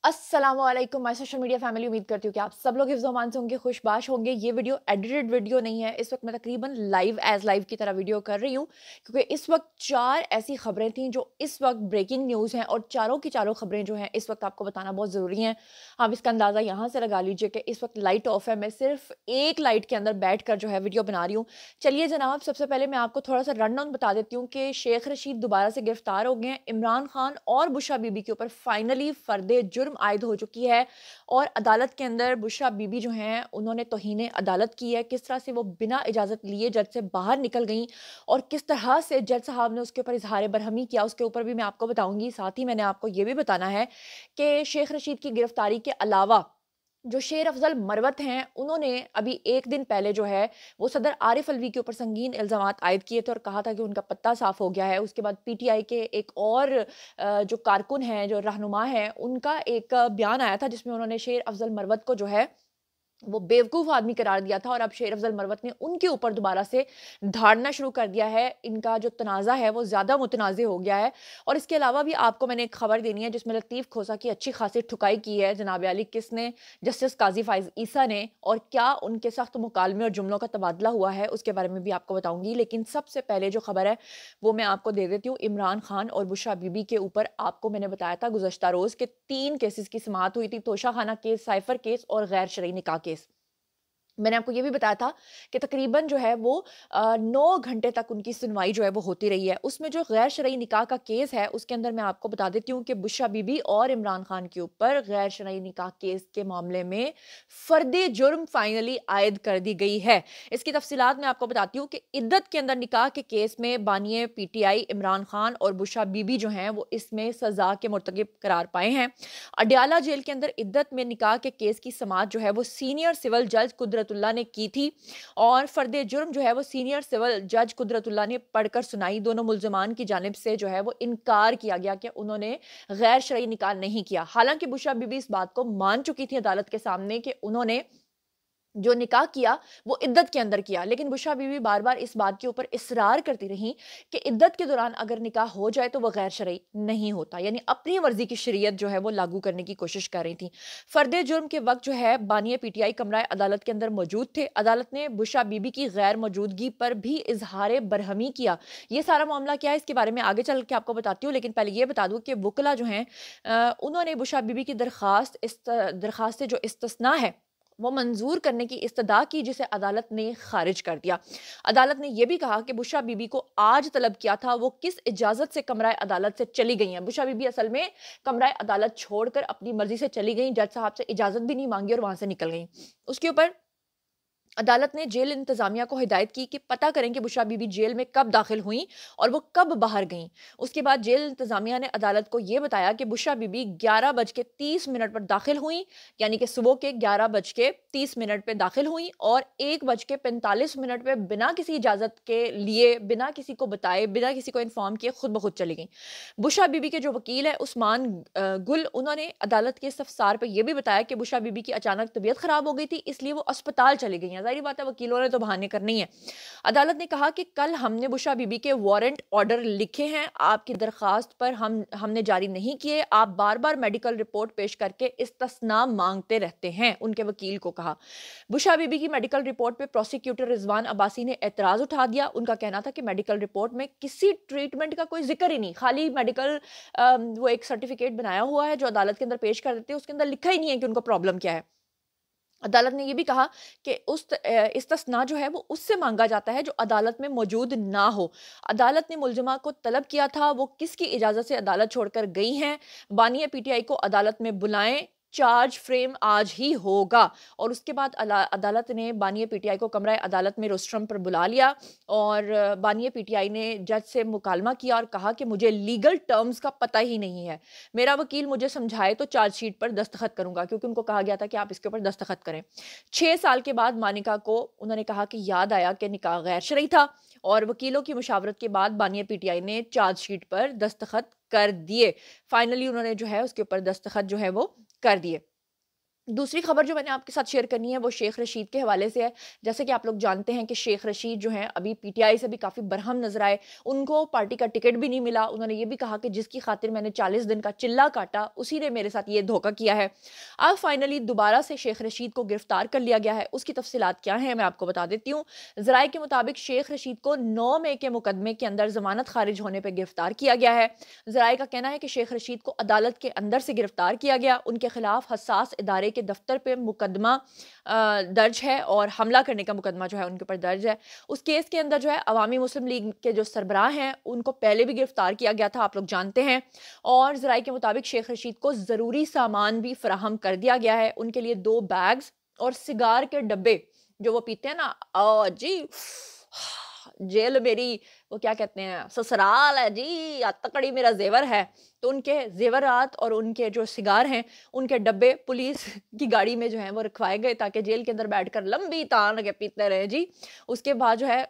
अस्सलामुअलैकुम my social media family. उम्मीद करती हूँ कि आप सब लोग हिफ्ज़ अमान से होंगे, खुशबाश होंगे। ये वीडियो एडिटेड वीडियो नहीं है। इस वक्त मैं तकरीबन लाइव की तरह वीडियो कर रही हूँ क्योंकि इस वक्त 4 ऐसी खबरें थीं जो इस वक्त ब्रेकिंग न्यूज़ हैं और चारों की चारों खबरें जो हैं इस वक्त आपको बताना बहुत ज़रूरी हैं। आप इसका अंदाज़ा यहाँ से लगा लीजिए कि इस वक्त लाइट ऑफ है। मैं सिर्फ एक लाइट के अंदर बैठ कर जो है वीडियो बना रही हूँ। चलिए जनाब, सबसे पहले मैं आपको थोड़ा सा रन डाउन बता देती हूँ कि शेख रशीद दोबारा से गिरफ्तार हो गए हैं। इमरान खान और बुशरा बीबी के ऊपर फाइनली फर्दे जुर्म आयद हो चुकी है और अदालत के अंदर बुशरा बीबी जो हैं उन्होंने तौहीन अदालत की है। किस तरह से वो बिना इजाज़त लिए जज से बाहर निकल गई और किस तरह से जज साहब ने उसके ऊपर इजहार बरहमी किया, उसके ऊपर भी मैं आपको बताऊंगी। साथ ही मैंने आपको ये भी बताना है कि शेख रशीद की गिरफ्तारी के अलावा जो शेर अफजल मरवत हैं उन्होंने अभी एक दिन पहले जो है वो सदर आरिफ अलवी के ऊपर संगीन इल्जामात आयद किए थे और कहा था कि उनका पत्ता साफ हो गया है। उसके बाद पीटीआई के एक और जो कारकुन हैं, जो रहनुमा हैं, उनका एक बयान आया था जिसमें उन्होंने शेर अफजल मरवत को जो है वो बेवकूफ़ आदमी करार दिया था और अब शेर अफ़ज़ल मरवत ने उनके ऊपर दोबारा से धाड़ना शुरू कर दिया है। इनका जो तनाज़ा है वो ज़्यादा मुतनाज़ हो गया है। और इसके अलावा भी आपको मैंने एक खबर देनी है जिसमें लतीफ़ खोसा की अच्छी खासी ठुकाई की है जनाब आली किसने, जस्टिस काज़ी फ़ाइज़ ईसा ने, और क्या उनके सख्त मुकालमे और जुमलों का तबादला हुआ है उसके बारे में भी आपको बताऊँगी। लेकिन सबसे पहले जो खबर है वो मैं आपको दे देती हूँ। इमरान खान और बुशरा बीबी के ऊपर आपको मैंने बताया था गुज़श्ता रोज़ के 3 केसेज़ की समाअत हुई थी। तोशा खाना केस, साइफ़र केस और गैर शरई निकाह केस। मैंने आपको ये भी बताया था कि तकरीबन जो है वो 9 घंटे तक उनकी सुनवाई जो है वो होती रही है। उसमें जो गैर शरई निकाह का केस है उसके अंदर मैं आपको बता देती हूँ कि बुशरा बीबी और इमरान खान के ऊपर गैर शरई निकाह केस के मामले में फर्दे जुर्म फाइनली आयद कर दी गई है। इसकी तफसीलात मैं आपको बताती हूँ कि इद्दत के अंदर निकाह के केस में बानिए पीटीआई इमरान खान और बुशरा बीबी जो हैं वो इसमें सजा के मुर्तकिब करार पाए हैं। अडयाला जेल के अंदर इद्दत में निकाह के केस की समाअत जो है वो सीनियर सिविल जज कुदरतुल्लाह ने की थी और फर्दे जुर्म जो है वो सीनियर सिविल जज कुदरतुल्लाह ने पढ़कर सुनाई। दोनों मुल्जिमान की जानिब से जो है वो इनकार किया गया कि उन्होंने गैर शरई निकाह नहीं किया। हालांकि बुशरा बीबी इस बात को मान चुकी थी अदालत के सामने कि उन्होंने जो निकाह किया वो इद्दत के अंदर किया, लेकिन बुशरा बीवी बार बार इस बात के ऊपर इसरार करती रही कि इद्दत के दौरान अगर निकाह हो जाए तो वह गैर शरई नहीं होता, यानी अपनी मर्जी की शरीयत जो है वो लागू करने की कोशिश कर रही थी। फर्दे जुर्म के वक्त जो है बानिया पीटीआई कमरा अदालत के अंदर मौजूद थे। अदालत ने बुशरा बीबी की गैर मौजूदगी पर भी इजहार बरहमी किया। ये सारा मामला क्या है इसके बारे में आगे चल के आपको बताती हूँ, लेकिन पहले ये बता दूँ कि वकला जो हैं उन्होंने बुशरा बीबी की दरखास्त से जो इस्तस्ना है वो मंजूर करने की इस्तदा की जिसे अदालत ने खारिज कर दिया। अदालत ने यह भी कहा कि बुशरा बीबी को आज तलब किया था वो किस इजाजत से कमरा अदालत से चली गई हैं। बुशरा बीबी असल में कमरा अदालत छोड़कर अपनी मर्जी से चली गई, जज साहब से इजाजत भी नहीं मांगी और वहां से निकल गई। उसके ऊपर अदालत ने जेल इंतजामिया को हिदायत की कि पता करें कि बुशरा बीबी जेल में कब दाखिल हुई और वो कब बाहर गईं। उसके बाद जेल इंतजामिया ने अदालत को यह बताया कि बुशरा बीबी 11:30 पर दाखिल हुई, यानी कि सुबह के 11:30 पे दाखिल हुई और 1:45 पे बिना किसी इजाजत के लिए, बिना किसी को बताए, बिना किसी को इन्फॉर्म किए खुद ब खुद चली गई। बुशरा बीबी के जो वकील है उस्मान गुल, उन्होंने अदालत के इस्तफसार पर यह भी बताया कि बुशरा बीबी की अचानक तबीयत खराब हो गई थी, इसलिए वो अस्पताल चली गई हैं। जाहिर बात है वकीलों ने तो बहाने करनी है। अदालत ने कहा कि कल हमने बुशरा बीबी के वारंट ऑर्डर लिखे हैं, आपकी दरखास्त पर हमने जारी नहीं किए। आप बार बार मेडिकल रिपोर्ट पेश करके इस्तस्ना मांगते रहते हैं, उनके वकील को कहा। बुशरा बीबी की मेडिकल रिपोर्ट पे प्रोसिक्यूटर रिजवान अब्बासी ने एतराज उठा दिया। उनका कहना था कि मेडिकल रिपोर्ट में किसी ट्रीटमेंट का कोई जिक्र ही नहीं, खाली मेडिकल वो एक सर्टिफिकेट बनाया हुआ है जो अदालत के अंदर पेश कर देते हैं, उसके अंदर लिखा ही नहीं है कि उनको प्रॉब्लम क्या है। अदालत ने यह भी कहा कि इस्तस्ना जो है वो उससे मांगा जाता है जो अदालत में मौजूद ना हो। अदालत ने मुल्जिमा को तलब किया था वो किसकी इजाज़त से अदालत छोड़कर गई हैं। बानिया पीटीआई को अदालत में बुलाएं, चार्ज फ्रेम आज ही होगा। और उसके बाद अदालत ने बानिया पीटीआई को कमरा अदालत में रोस्ट्रम पर बुला लिया और बानिया पीटीआई ने जज से मुकालमा किया और कहा कि मुझे लीगल टर्म्स का पता ही नहीं है, मेरा वकील मुझे समझाए तो चार्जशीट पर दस्तखत करूंगा, क्योंकि उनको कहा गया था कि आप इसके ऊपर दस्तखत करें। 6 साल के बाद मानिका को उन्होंने कहा कि याद आया कि निकाह गैर शरई था और वकीलों की मुशावरत के बाद बानिया पीटीआई ने चार्जशीट पर दस्तखत कर दिए। फाइनली उन्होंने जो है उसके ऊपर दस्तखत जो है वो कर दिए। दूसरी खबर जो मैंने आपके साथ शेयर करनी है वो शेख रशीद के हवाले से है। जैसे कि आप लोग जानते हैं कि शेख रशीद जो हैं अभी पीटीआई से भी काफ़ी बरहम नज़र आए। उनको पार्टी का टिकट भी नहीं मिला। उन्होंने ये भी कहा कि जिसकी खातिर मैंने 40 दिन का चिल्ला काटा उसी ने मेरे साथ ये धोखा किया है। अब फाइनली दोबारा से शेख रशीद को गिरफ्तार कर लिया गया है। उसकी तफसीलात क्या हैं मैं आपको बता देती हूँ। ज़राए के मुताबिक शेख रशीद को 9 मई के मुकदमे के अंदर ज़मानत खारिज होने पर गिरफ्तार किया गया है। ज़राए का कहना है कि शेख रशीद को अदालत के अंदर से गिरफ्तार किया गया। उनके खिलाफ हसास इदारे के दफ्तर पे मुकदमा दर्ज है और हमला करने का मुकदमा जो है उनके ऊपर दर्ज है। उस केस के अंदर जो है अवामी मुस्लिम लीग के जो सरबराह हैं उनको पहले भी गिरफ्तार किया गया था, आप लोग जानते हैं। और ज़राए के मुताबिक शेख रशीद को ज़रूरी सामान भी फराहम कर दिया गया है। उनके लिए 2 बैग्स और सिगार के डब्बे जो वो पीते हैं ना, जी जेल मेरी, वो क्या कहते हैं, ससुराल है जी, तकड़ी मेरा जेवर है। तो उनके जेवरात और उनके जो सिगार हैं उनके डब्बे पुलिस की गाड़ी में जो है वो रखवाए गए ताकि जेल के अंदर बैठकर लंबी तान के पीते रहे जी। उसके बाद जो है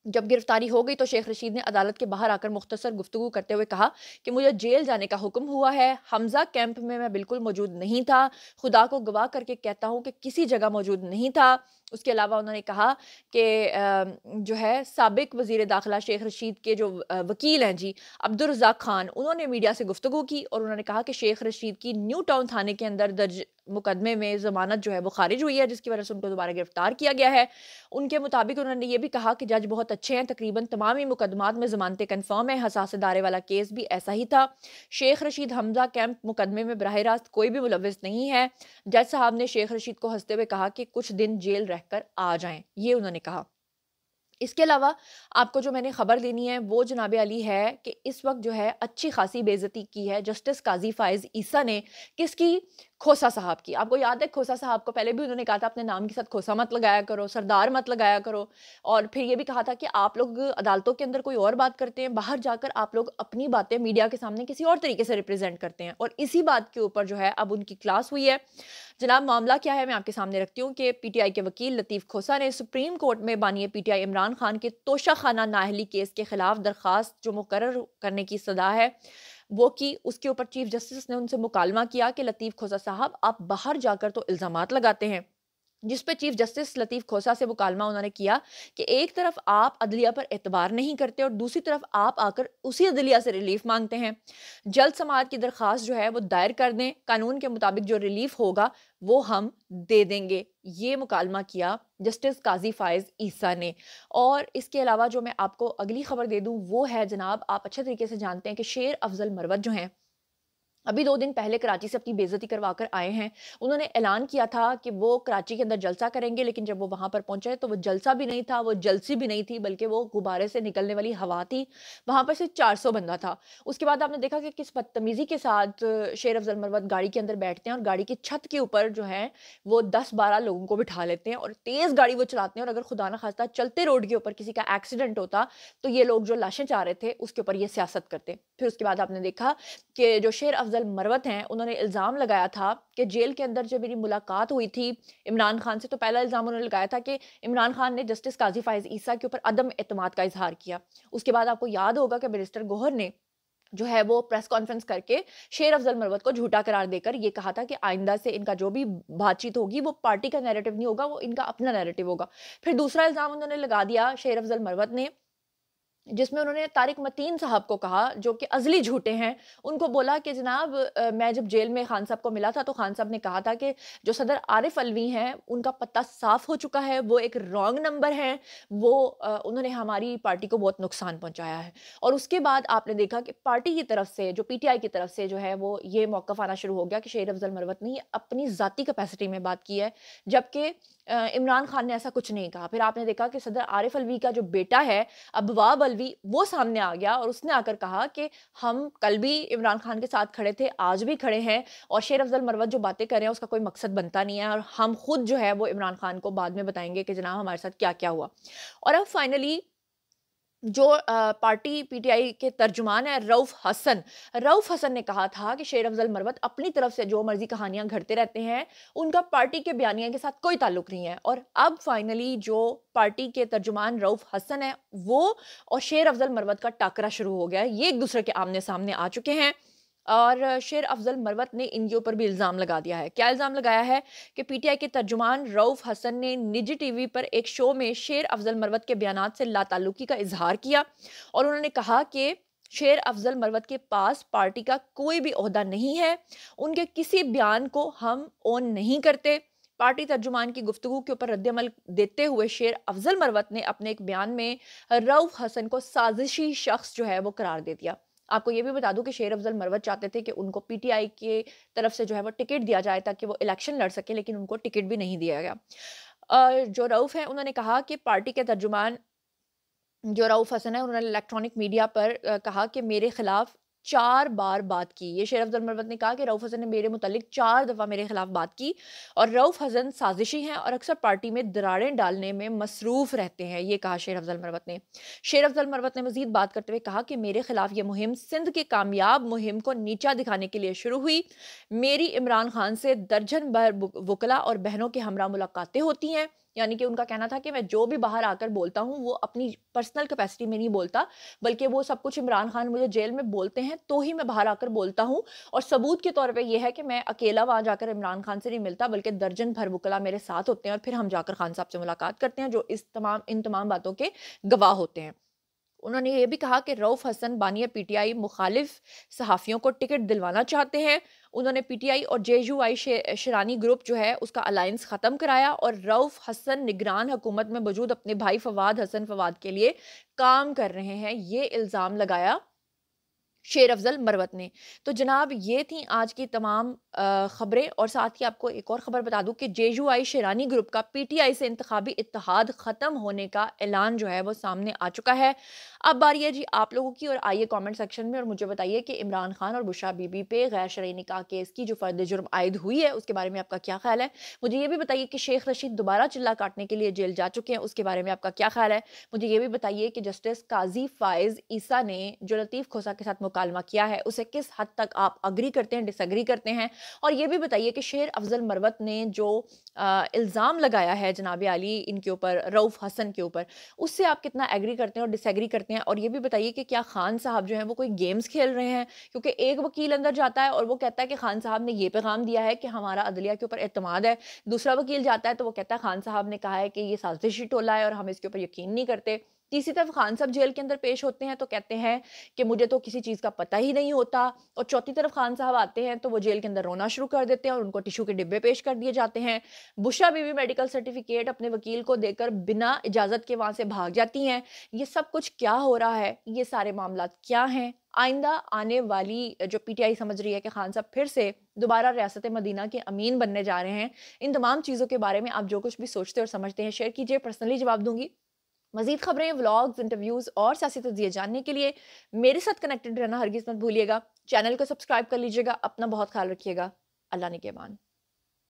जब गिरफ्तारी हो गई तो शेख रशीद ने अदालत के बाहर आकर मुख्तसर गुफ्तगू करते हुए कहा कि मुझे जेल जाने का हुक्म हुआ है। हमजा कैंप में मैं बिल्कुल मौजूद नहीं था। खुदा को गवाह करके कहता हूँ कि किसी जगह मौजूद नहीं था। उसके अलावा उन्होंने कहा कि जो है साबिक वज़ीर दाखिला शेख रशीद के जो वकील हैं जी अब्दुल रज़ाक खान, उन्होंने मीडिया से गुफ्तगू की और उन्होंने कहा कि शेख रशीद की न्यू टाउन थाने के अंदर दर्ज मुकदमे में ज़मानत जो है वो खारिज हुई है, जिसकी वजह से उनको दोबारा गिरफ्तार किया गया है। उनके मुताबिक उन्होंने ये भी कहा कि जज बहुत अच्छे हैं, तकरीबन तमाम ही मुकदमात में ज़मानतें कन्फर्म है। हसास दारे वाला केस भी ऐसा ही था। शेख रशीद हमजा कैंप मुकदमे में बराह रास्त कोई भी मुलविस नहीं है। जज साहब ने शेख रशीद को हंसते हुए कहा कि कुछ दिन जेल रहकर आ जाएं, ये उन्होंने कहा। इसके अलावा आपको जो मैंने खबर देनी है वो जनाब अली है कि इस वक्त जो है अच्छी खासी बेइज्जती की है जस्टिस काजी फाइज ईसा ने। किसकी? खोसा साहब की। आपको याद है खोसा साहब को पहले भी उन्होंने कहा था अपने नाम के साथ खोसा मत लगाया करो, सरदार मत लगाया करो। और फिर ये भी कहा था कि आप लोग अदालतों के अंदर कोई और बात करते हैं, बाहर जाकर आप लोग अपनी बातें मीडिया के सामने किसी और तरीके से रिप्रेजेंट करते हैं। और इसी बात के ऊपर जो है अब उनकी क्लास हुई है। जनाब मामला क्या है मैं आपके सामने रखती हूँ कि पीटीआई के वकील लतीफ़ खोसा ने सुप्रीम कोर्ट में बानी पीटीआई इमरान खान के तोशाखाना नाअहली केस के खिलाफ दरखास्त जो मुकर्रर करने की सदा है वो की। उसके ऊपर चीफ जस्टिस ने उनसे मुकालमा किया कि लतीफ़ खोसा साहब आप बाहर जाकर तो इल्ज़ामात लगाते हैं। जिस पे चीफ जस्टिस लतीफ़ खोसा से मुकालमा उन्होंने किया कि एक तरफ आप अदलिया पर एतबार नहीं करते और दूसरी तरफ आप आकर उसी अदलिया से रिलीफ मांगते हैं। जल्द समाअत की दरख्वास्त जो है वो दायर कर दें, कानून के मुताबिक जो रिलीफ होगा वो हम दे देंगे। ये मुकालमा किया जस्टिस काजी फाइज ईसा ने। और इसके अलावा जो मैं आपको अगली खबर दे दूं वो है जनाब, आप अच्छे तरीके से जानते हैं कि शेर अफजल मरवत जो हैं अभी 2 दिन पहले कराची से अपनी बेइज्जती करवा कर आए हैं। उन्होंने ऐलान किया था कि वो कराची के अंदर जलसा करेंगे, लेकिन जब वो वहाँ पर पहुँचे तो वो जलसा भी नहीं था, वो जलसी भी नहीं थी, बल्कि वो गुब्बारे से निकलने वाली हवा थी। वहाँ पर सिर्फ 400 बंदा था। उसके बाद आपने देखा कि किस बदतमीज़ी के साथ शेर अफ़ज़ल मरवत गाड़ी के अंदर बैठते हैं और गाड़ी की छत के ऊपर जो है वो 10-12 लोगों को बिठा लेते हैं और तेज़ गाड़ी वो चलाते हैं। और अगर खुदा ना खास्ता चलते रोड के ऊपर किसी का एक्सीडेंट होता तो ये लोग जो लाशें चाह रहे थे उसके ऊपर ये सियासत करते। फिर उसके बाद आपने देखा कि जो शेर अफजल मरवत हैं उन्होंने इल्ज़ाम लगाया था कि जेल के अंदर जब मेरी मुलाकात हुई थी इमरान खान से तो पहला इल्ज़ाम उन्होंने लगाया था कि इमरान खान ने जस्टिस काजी फाइज ईसा के ऊपर अदम एतमाद का इजहार किया। उसके बाद आपको याद होगा कि बैरिस्टर गौहर ने जो है वो प्रेस कॉन्फ्रेंस करके शेर अफजल मरवत को झूठा करार देकर ये कहा था कि आइंदा से इनका जो भी बातचीत होगी वो पार्टी का नैरेटिव नहीं होगा, वो इनका अपना नैरेटिव होगा। फिर दूसरा इल्ज़ाम उन्होंने लगा दिया शेर अफजल मरवत ने, जिसमें उन्होंने तारिक मतीन साहब को कहा जो कि अज़ली झूठे हैं। उनको बोला कि जनाब मैं जब जेल में खान साहब को मिला था तो खान साहब ने कहा था कि जो सदर आरिफ अलवी हैं उनका पत्ता साफ़ हो चुका है, वो एक रॉन्ग नंबर है, वो उन्होंने हमारी पार्टी को बहुत नुकसान पहुंचाया है। और उसके बाद आपने देखा कि पार्टी की तरफ से जो पीटीआई की तरफ से जो है वो ये मौक़िफ़ आना शुरू हो गया कि शेर अफजल मरवत ने अपनी ज़ाती कैपेसिटी में बात की है, जबकि इमरान खान ने ऐसा कुछ नहीं कहा। फिर आपने देखा कि सदर आरिफ अलवी का जो बेटा है अबवाब अलवी वो सामने आ गया और उसने आकर कहा कि हम कल भी इमरान खान के साथ खड़े थे, आज भी खड़े हैं और शेर अफजल मरवत जो बातें कर रहे हैं उसका कोई मकसद बनता नहीं है और हम खुद जो है वो इमरान खान को बाद में बताएंगे कि जनाब हमारे साथ क्या क्या हुआ। और अब फाइनली जो पार्टी पीटीआई के तर्जुमान है रऊफ हसन ने कहा था कि शेर अफजल मरवत अपनी तरफ से जो मर्जी कहानियां घड़ते रहते हैं, उनका पार्टी के बयानिया के साथ कोई ताल्लुक नहीं है। और अब फाइनली जो पार्टी के तर्जुमान रऊफ हसन है वो और शेर अफजल मरवत का टाकरा शुरू हो गया है, ये एक दूसरे के आमने सामने आ चुके हैं। और शेर अफजल मरवत ने इनके ऊपर भी इल्ज़ाम लगा दिया है। क्या इल्ज़ाम लगाया है कि पीटीआई के तर्जुमान रऊफ़ हसन ने निजी टीवी पर एक शो में शेर अफजल मरवत के बयानात से लाताल्लुकी का इजहार किया और उन्होंने कहा कि शेर अफजल मरवत के पास पार्टी का कोई भी ओहदा नहीं है, उनके किसी बयान को हम ओन नहीं करते। पार्टी तर्जुमान की गुफ्तगू के ऊपर रद्द-ए-अमल देते हुए शेर अफजल मरवत ने अपने एक बयान में रऊफ़ हसन को साजिशी शख्स जो है वो करार दे दिया। आपको ये भी बता दूं कि शेर अफजल मरवत चाहते थे कि उनको पीटीआई के तरफ से जो है वो टिकट दिया जाए ताकि वो इलेक्शन लड़ सके, लेकिन उनको टिकट भी नहीं दिया गया। जो रऊफ है उन्होंने कहा कि पार्टी के तर्जुमान जो रऊफ हसन है उन्होंने इलेक्ट्रॉनिक मीडिया पर कहा कि मेरे खिलाफ 4 बार बात की। ये शेर अफ़ज़ल मरवत ने कहा कि रऊफ हसन ने मेरे मुतालिक 4 दफ़ा मेरे खिलाफ बात की और रऊफ हसन साज़िशी हैं और अक्सर पार्टी में दरारें डालने में मसरूफ़ रहते हैं। ये कहा शेर अफ़ज़ल मरवत ने। शेर अफ़ज़ल मरवत ने मज़ीद बात करते हुए कहा कि मेरे खिलाफ ये मुहिम सिंध की कामयाब मुहिम को नीचा दिखाने के लिए शुरू हुई। मेरी इमरान खान से दर्जन भर वुकला और बहनों के हमरा मुलाकातें होती हैं। यानी कि उनका कहना था कि मैं जो भी बाहर आकर बोलता हूँ वो अपनी पर्सनल कैपेसिटी में नहीं बोलता, बल्कि वो सब कुछ इमरान खान मुझे जेल में बोलते हैं तो ही मैं बाहर आकर बोलता हूँ। और सबूत के तौर पे ये है कि मैं अकेला वहाँ जाकर इमरान खान से नहीं मिलता, बल्कि दर्जन भर वकला मेरे साथ होते हैं और फिर हम जाकर खान साहब से मुलाकात करते हैं, जो इन तमाम बातों के गवाह होते हैं। उन्होंने ये भी कहा कि रऊफ हसन बानिया पीटीआई मुखालिफ सहाफ़ियों को टिकट दिलवाना चाहते हैं। उन्होंने पीटीआई और जेयूआई शेरानी ग्रुप जो है उसका अलायंस ख़त्म कराया और रऊफ हसन निगरान हुकूमत में मौजूद अपने भाई फवाद हसन फवाद के लिए काम कर रहे हैं। ये इल्ज़ाम लगाया शेर अफ़ज़ल मरवत ने। तो जनाब ये थी आज की तमाम ख़बरें और साथ ही आपको एक और ख़बर बता दूँ कि जेयूआई शेरानी ग्रुप का पीटीआई से इंतखाबी इत्तेहाद ख़त्म होने का ऐलान जो है वो सामने आ चुका है। अब बारी है जी आप लोगों की, और आइए कमेंट सेक्शन में और मुझे बताइए कि इमरान खान और बुशरा बीबी पे गैर शरई निकाह केस की जो फ़र्द जुर्म आयद हुई है उसके बारे में आपका क्या ख़्याल है? मुझे ये भी बताइए कि शेख रशीद दोबारा चिल्ला काटने के लिए जेल जा चुके हैं, उसके बारे में आपका क्या ख़्याल है? मुझे ये भी बताइए कि जस्टिस काज़ी फ़ाइज़ ईसा ने जो लतीफ़ खोसा के साथ मुकालमा किया है उसे किस हद तक आप अग्री करते हैं, डिसएग्री करते हैं? और ये भी बताइए कि शेर अफ़ज़ल मरवत ने जो इल्ज़ाम लगाया है जनाब आली इनके ऊपर, रऊफ़ हसन के ऊपर, उससे आप कितना एग्री करते हैं और डिसएग्री करते हैं? और ये भी बताइए कि क्या खान साहब जो हैं वो कोई गेम्स खेल रहे हैं? क्योंकि एक वकील अंदर जाता है और वो कहता है कि खान साहब ने ये पैगाम दिया है कि हमारा अदलिया के ऊपर एतमाद है। दूसरा वकील जाता है तो वो कहता है खान साहब ने कहा है कि ये साजिशी टोला है और हम इसके ऊपर यकीन नहीं करते। तीसरी तरफ खान साहब जेल के अंदर पेश होते हैं तो कहते हैं कि मुझे तो किसी चीज़ का पता ही नहीं होता, और चौथी तरफ खान साहब आते हैं तो वो जेल के अंदर रोना शुरू कर देते हैं और उनको टिश्यू के डिब्बे पेश कर दिए जाते हैं। बुशरा बीवी मेडिकल सर्टिफिकेट अपने वकील को देकर बिना इजाज़त के वहाँ से भाग जाती हैं। ये सब कुछ क्या हो रहा है? ये सारे मामलात क्या हैं? आइंदा आने वाली जो पीटीआई समझ रही है कि खान साहब फिर से दोबारा रियासत मदीना के अमीन बनने जा रहे हैं। इन तमाम चीज़ों के बारे में आप जो कुछ भी सोचते और समझते हैं शेयर कीजिए, पर्सनली जवाब दूँगी। मज़ीद खबरें, व्लॉग्स, इंटरव्यूज़ और सियासी तज्ज़िये जानने के लिए मेरे साथ कनेक्टेड रहना हरगिज़ मत भूलिएगा। चैनल को सब्सक्राइब कर लीजिएगा। अपना बहुत ख़्याल रखिएगा। अल्लाह निगहबान।